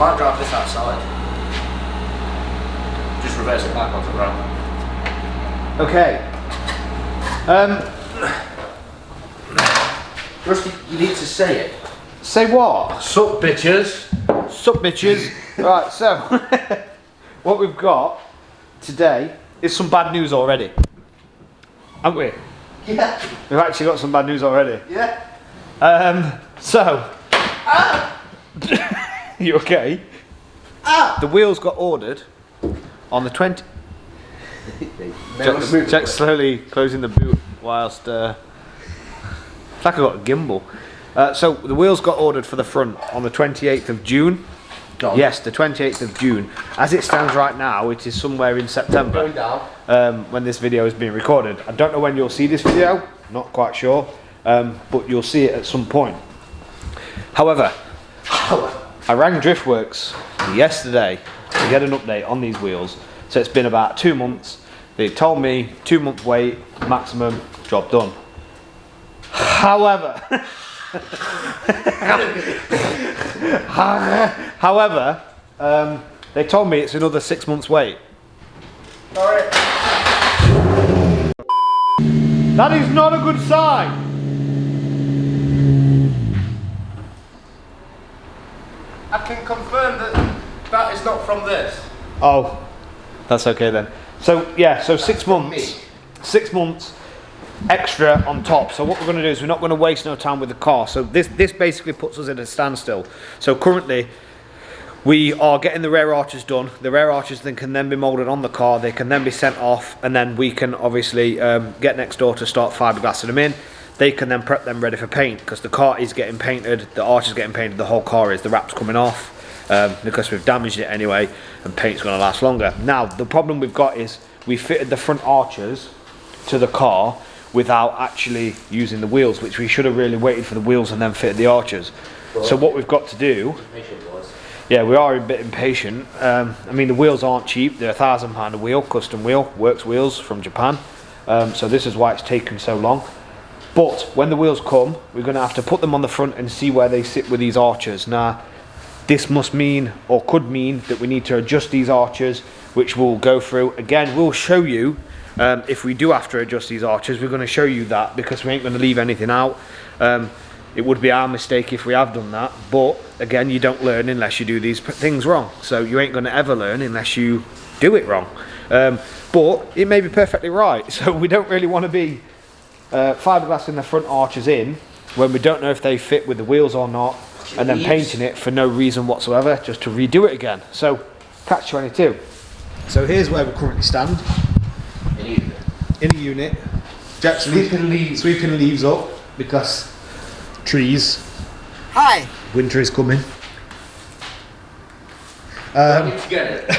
might drive this outside. Just reverse it back onto the ground. Okay. Rusty, you need to say it. Say what? Sup, bitches. Sup, bitches. Right, so what we've got today is some bad news already, haven't we? Yeah. We've actually got some bad news already. Yeah. You okay? The wheels got ordered on the 20. Jack slowly closing the boot whilst. It's like I got a gimbal. So the wheels got ordered for the front on the 28th of June. Gone. Yes, the 28th of June. As it stands right now, it is somewhere in September when this video is being recorded. I don't know when you'll see this video, not quite sure, but you'll see it at some point. However, I rang Driftworks yesterday to get an update on these wheels. So it's been about 2 months. They told me 2 month wait, maximum, job done. However, they told me it's another 6 months wait. Alright. That is not a good sign. I can confirm that that is not from this. Oh, that's okay then. So yeah, so 6 months. 6 months extra on top. So what we're going to do is we're not going to waste no time with the car. So this basically puts us at a standstill. So currently we are getting the rear arches done. The rear arches then can then be moulded on the car. They can then be sent off, and then we can obviously get next door to start fiberglassing them in. They can then prep them ready for paint because the car is getting painted, the arch is getting painted, the whole car is. The wrap's coming off because we've damaged it anyway, and paint's going to last longer. Now the problem we've got is we fitted the front arches to the car without actually using the wheels, which we should have really waited for the wheels and then fitted the arches. So what we've got to do, yeah, we are a bit impatient. I mean, the wheels aren't cheap. They're £1,000 a wheel, custom wheel, Works wheels from Japan. So this is why it's taken so long. But when the wheels come, we're going to have to put them on the front and see where they sit with these arches. Now, this must mean, or could mean, that we need to adjust these arches, which we'll go through. Again, we'll show you if we do have to adjust these arches. We're going to show you that because we ain't going to leave anything out. It would be our mistake if we have done that, but again, you don't learn unless you do these things wrong. So you ain't going to ever learn unless you do it wrong. But it may be perfectly right. So we don't really want to be fiberglassing the front arches in when we don't know if they fit with the wheels or not, and then painting it for no reason whatsoever, just to redo it again. So catch 22. So here's where we currently stand. In a unit. Jack's sweeping leaves up because trees. Hi. Winter is coming. I need to get it.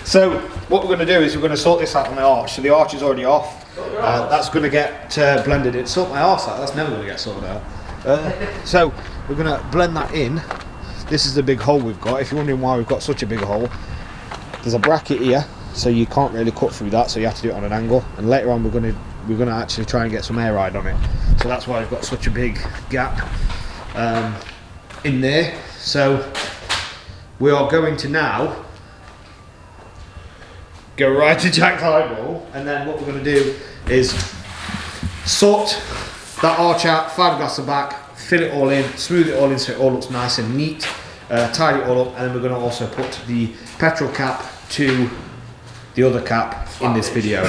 So what we're going to do is we're going to sort this out on the arch. So the arch is already off. That's going to get blended in. Sort my arse out. That's never going to get sorted out. So we're going to blend that in. This is the big hole we've got. If you're wondering why we've got such a big hole, there's a bracket here, so you can't really cut through that. So you have to do it on an angle. And later on, we're going to actually try and get some air ride on it. So that's why we've got such a big gap in there. So we are going to now go right to Jack's eyeball, and then what we're going to do is sort that arch out, fiberglass the back, fill it all in, smooth it all in so it all looks nice and neat, tidy it all up, and then we're going to also put the petrol cap to the other cap in this video.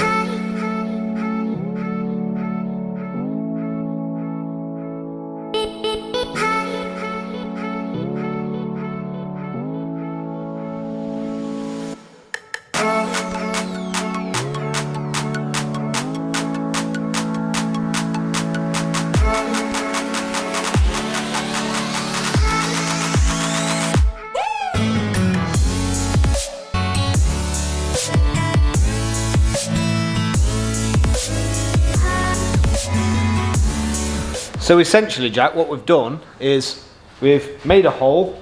So essentially, Jack, what we've done is we've made a hole,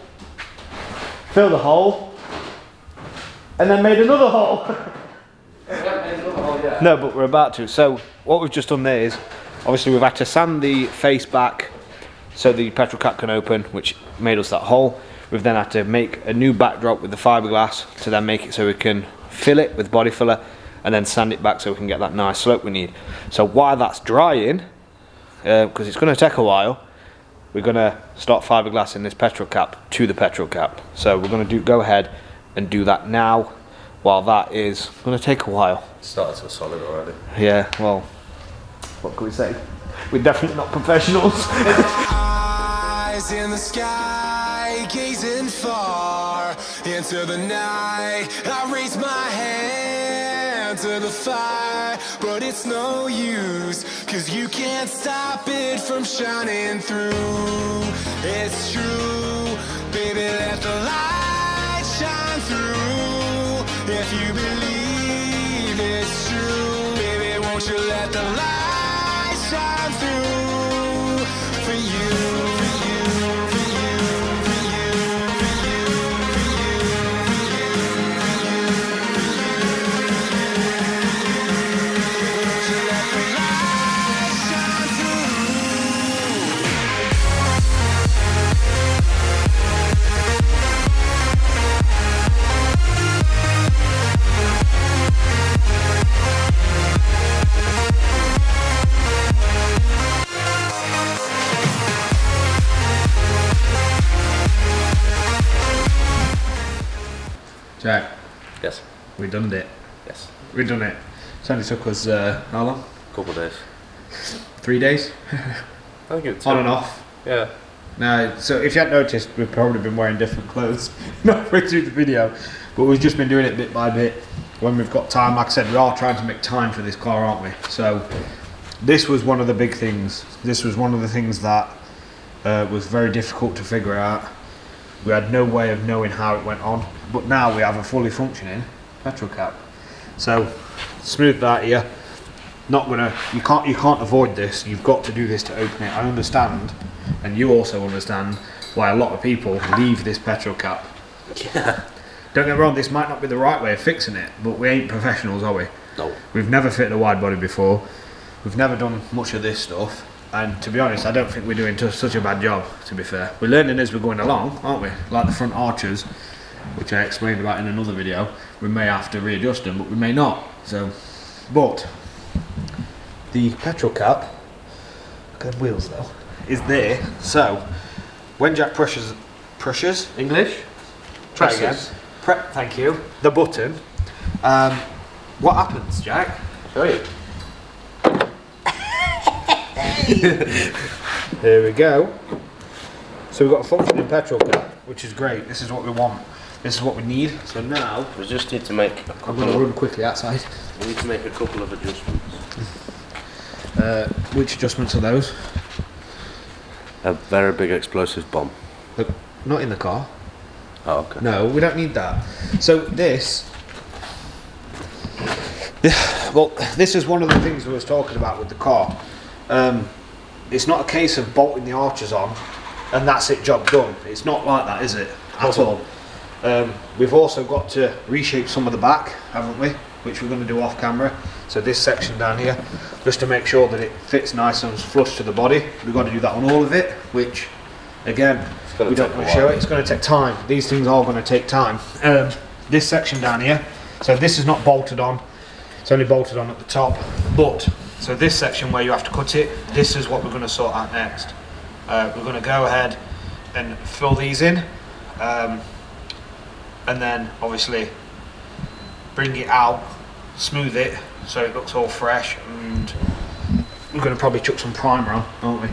filled a hole, and then made another hole. No, but we're about to. So what we've just done there is, obviously we've had to sand the face back so the petrol cap can open, which made us that hole. We've then had to make a new backdrop with the fiberglass to then make it so we can fill it with body filler and then sand it back so we can get that nice slope we need. So while that's drying, because it's going to take a while, we're going to start fiberglassing this petrol cap to the petrol cap. So we're going to go ahead and do that now, while that is going to take a while. It started so solid already. Yeah, well, what can we say? We're definitely not professionals. Eyes in the sky, gazing far into the night. I raise my hand to the fire, but it's no use, 'cause you can't stop it from shining through. It's true, baby, let the light shine through. If you believe it's true, baby, won't you let the light shine through for you. Jack, Yes. we done it. Yes. We done it. It's only took us how long? Couple of days. 3 days? I think it's On and off. Yeah. No, so if you hadn't noticed, we've probably been wearing different clothes halfway through the video, but we've just been doing it bit by bit when we've got time. Like I said, we are trying to make time for this car, aren't we? So this was one of the big things. This was one of the things that was very difficult to figure out. We had no way of knowing how it went on, but now we have a fully functioning petrol cap. So smooth that here. Not gonna, you can't avoid this. You've got to do this to open it. I understand, and you also understand why a lot of people leave this petrol cap. Yeah. Don't get me wrong, this might not be the right way of fixing it, but we ain't professionals, are we? No. We've never fitted a wide body before. We've never done much of this stuff, and to be honest, I don't think we're doing such a bad job, to be fair. We're learning as we're going along, aren't we? Like the front arches, which I explained about in another video. We may have to readjust them, but we may not. So, but the petrol cap, look at the wheels though, is there. So when Jack pushes English, try again. Presses. Thank you. The button. What happens, Jack? Show you. Here we go. So we've got a functioning petrol cap, which is great. This is what we want. This is what we need. So now We just need to make a I'm couple going to of, run quickly outside. we need to make a couple of adjustments. Which adjustments are those? A very big explosive bomb. Look, not in the car. Oh, okay. No, we don't need that. So this is one of the things we was talking about with the car. It's not a case of bolting the arches on and that's it, job done. It's not like that, is it? At all. We've also got to reshape some of the back, haven't we? Which we're going to do off camera. So this section down here, just to make sure that it fits nice and flush to the body. We've got to do that on all of it, which again, we don't want to show it. It's going to take time. These things are going to take time. This section down here, so this is not bolted on. It's only bolted on at the top. But, so this section where you have to cut it, this is what we're going to sort out next. We're going to go ahead and fill these in. And then obviously bring it out, smooth it so it looks all fresh, and we're going to probably chuck some primer on, aren't we?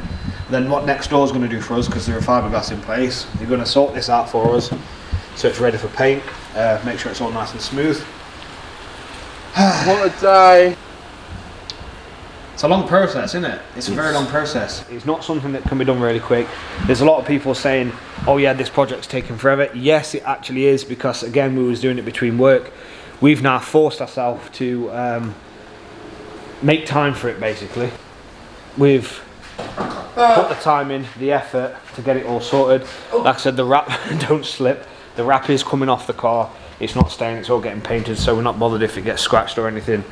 Then what next door is going to do for us, because there are fiberglass in place, you're going to sort this out for us so it's ready for paint, make sure it's all nice and smooth. I want to die. It's a long process, isn't it? It's a very long process. It's not something that can be done really quick. There's a lot of people saying, oh yeah, this project's taking forever. Yes, it actually is, because again, we was doing it between work. We've now forced ourselves to make time for it, basically. We've put the time in, the effort to get it all sorted. Like I said, the wrap, don't slip. The wrap is coming off the car. It's not staying, it's all getting painted, so we're not bothered if it gets scratched or anything.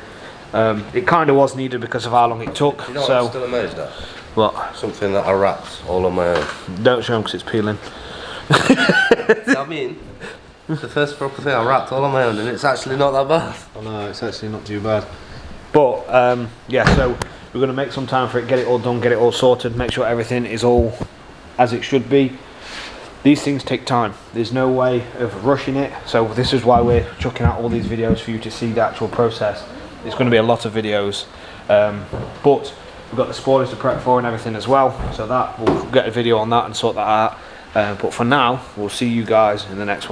It kind of was needed because of how long it took. You know what so I'm still amazed at? what? Something that I wrapped all on my own. Don't show them because it's peeling. I mean, the first proper thing I wrapped all on my own, and it's actually not that bad. Oh no, it's actually not too bad. But yeah, so we're going to make some time for it, get it all done, get it all sorted, make sure everything is all as it should be. These things take time. There's no way of rushing it. So this is why we're chucking out all these videos for you to see the actual process. It's going to be a lot of videos. But we've got the spoilers to prep for and everything as well. So that we'll get a video on that and sort that out. But for now, we'll see you guys in the next one.